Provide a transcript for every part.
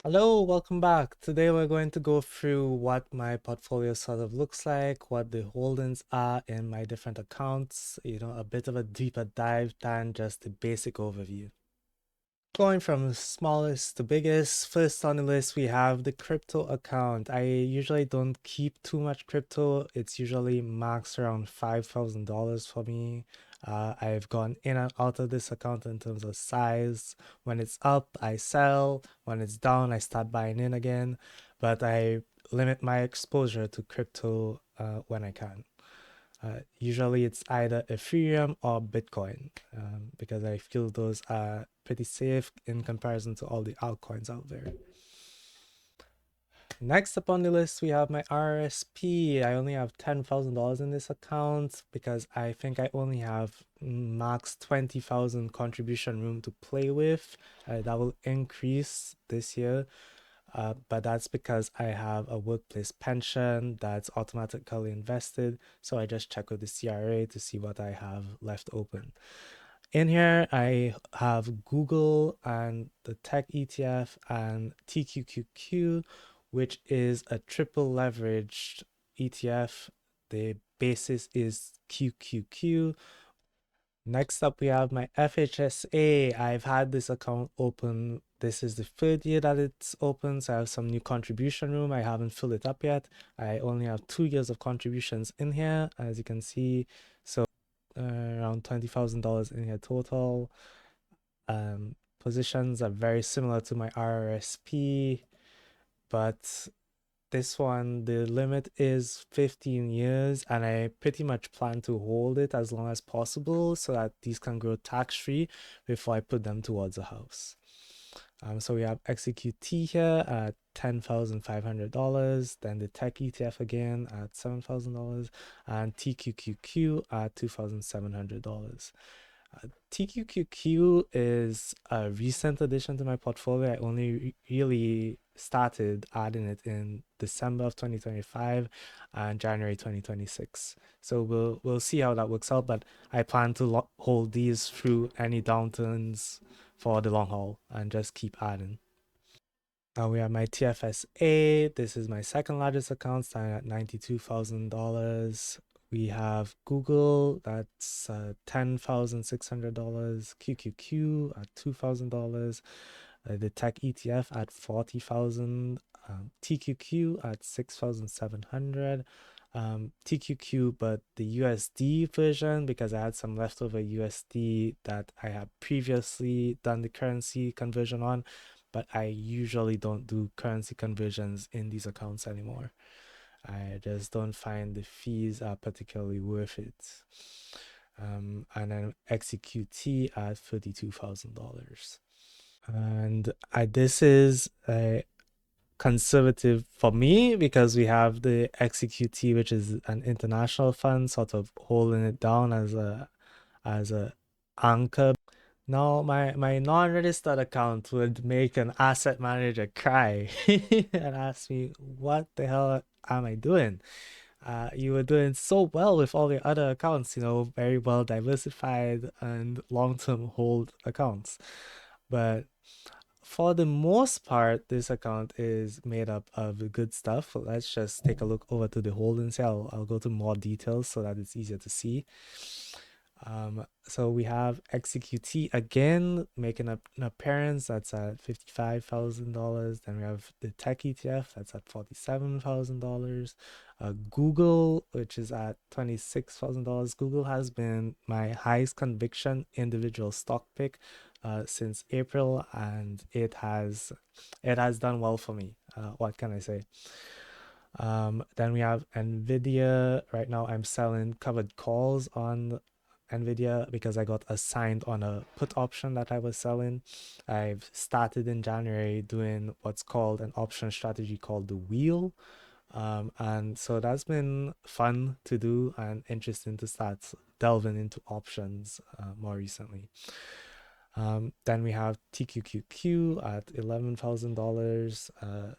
Hello, welcome back. Today we're going to go through what my portfolio sort of looks like, what the holdings are in my different accounts, a bit of a deeper dive than just the basic overview. Going from smallest to biggest, first on the list we have the crypto account. I usually don't keep too much crypto. It's usually max around $5,000 for me. I've gone in and out of this account in terms of size. When it's up, I sell. When it's down, I start buying in again. But I limit my exposure to crypto when I can. Usually it's either Ethereum or Bitcoin because I feel those are pretty safe in comparison to all the altcoins out there. Next up on the list, we have my RSP. I only have $10,000 in this account because I think I only have max 20,000 contribution room to play with. That will increase this year. But that's because I have a workplace pension that's automatically invested. So I just check with the CRA to see what I have left open. In here, I have Google and the tech ETF and TQQQ, which is a triple leveraged ETF. The basis is QQQ. Next up, we have my FHSA. I've had this account open. This is the third year that it's open, so I have some new contribution room. I haven't filled it up yet. I only have 2 years of contributions in here, as you can see. So around $20,000 in here total. Positions are very similar to my RRSP, but this one, the limit is 15 years, and I pretty much plan to hold it as long as possible so that these can grow tax-free before I put them towards a house. So we have XEQT here at $10,500, then the tech ETF again at $7,000, and TQQQ at $2,700. TQQQ is a recent addition to my portfolio. I only really started adding it in December of 2025 and January 2026. So we'll see how that works out, but I plan to hold these through any downturns for the long haul and just keep adding. Now we have my TFSA. This is my second largest account, starting at $92,000. We have Google, that's $10,600. QQQ at $2,000. The tech ETF at 40,000. TQQ at 6,700. TQQ, but the USD version because I had some leftover USD that I had previously done the currency conversion on, but I usually don't do currency conversions in these accounts anymore. I just don't find the fees are particularly worth it. And then XEQT at $32,000. And this is a conservative for me because we have the XEQT, which is an international fund, sort of holding it down as a anchor. Now, my non-registered account would make an asset manager cry and ask me, what the hell am I doing? You were doing so well with all your other accounts, very well diversified and long-term hold accounts. But for the most part, this account is made up of good stuff. Let's just take a look over to the holdings here. I'll go to more details so that it's easier to see. So we have XEQT again making up an appearance that's at $55,000. Then we have the tech ETF that's at $47,000. Google, which is at $26,000. Google has been my highest conviction individual stock pick since April, and it has done well for me. What can I say? Then we have Nvidia. Right now, I'm selling covered calls on Nvidia because I got assigned on a put option that I was selling. I've started in January doing what's called an option strategy called the wheel. And so that's been fun to do and interesting to start delving into options more recently. Then we have TQQQ at $11,000.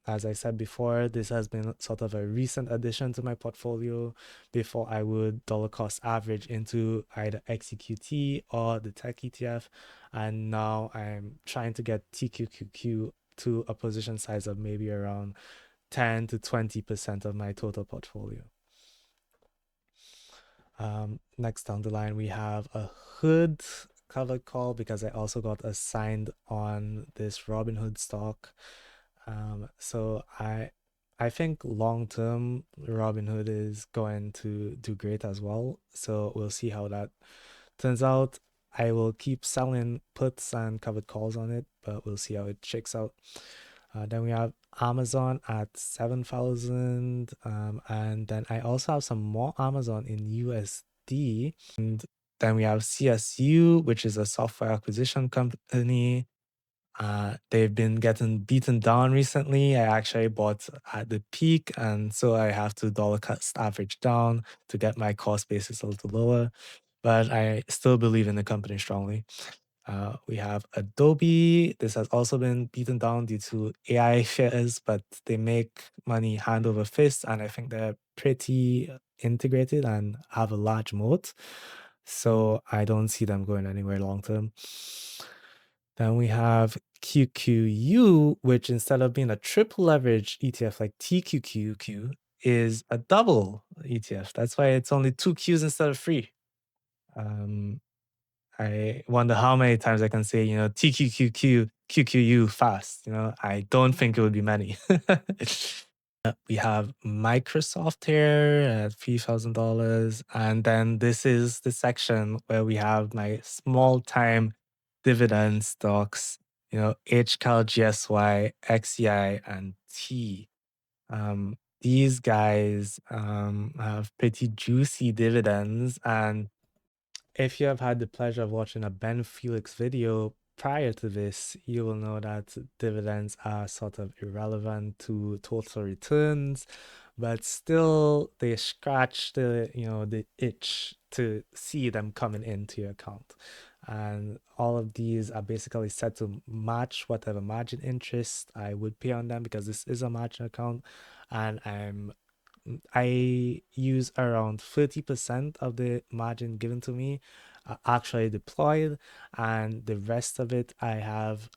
As I said before, this has been sort of a recent addition to my portfolio. Before I would dollar cost average into either XEQT or the tech ETF. And now I'm trying to get TQQQ to a position size of maybe around 10 to 20% of my total portfolio. Next down the line, we have a Hood covered call because I also got assigned on this Robinhood stock. So I think long term Robinhood is going to do great as well. So we'll see how that turns out. I will keep selling puts and covered calls on it, but we'll see how it shakes out. Then we have Amazon at 7,000. And then I also have some more Amazon in USD. And then we have CSU, which is a software acquisition company. They've been getting beaten down recently. I actually bought at the peak, and so I have to dollar cost average down to get my cost basis a little lower. But I still believe in the company strongly. We have Adobe. This has also been beaten down due to AI fears, but they make money hand over fist, and I think they're pretty integrated and have a large moat. So I don't see them going anywhere long term. Then we have QQU, which instead of being a triple leverage ETF like TQQQ, is a double ETF. That's why it's only two Qs instead of three. I wonder how many times I can say, TQQQ, QQU fast. I don't think it would be many. We have Microsoft here at $3,000. And then this is the section where we have my small time dividend stocks, HCAL, GSY, XEI, and T. These guys have pretty juicy dividends, and if you have had the pleasure of watching a Ben Felix video prior to this, you will know that dividends are sort of irrelevant to total returns, but still they scratch the itch to see them coming into your account. And all of these are basically set to match whatever margin interest I would pay on them, because this is a margin account, and I use around 30% of the margin given to me actually deployed, and the rest of it I have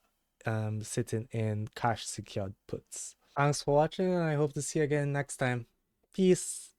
sitting in cash secured puts. Thanks for watching, and I hope to see you again next time. Peace.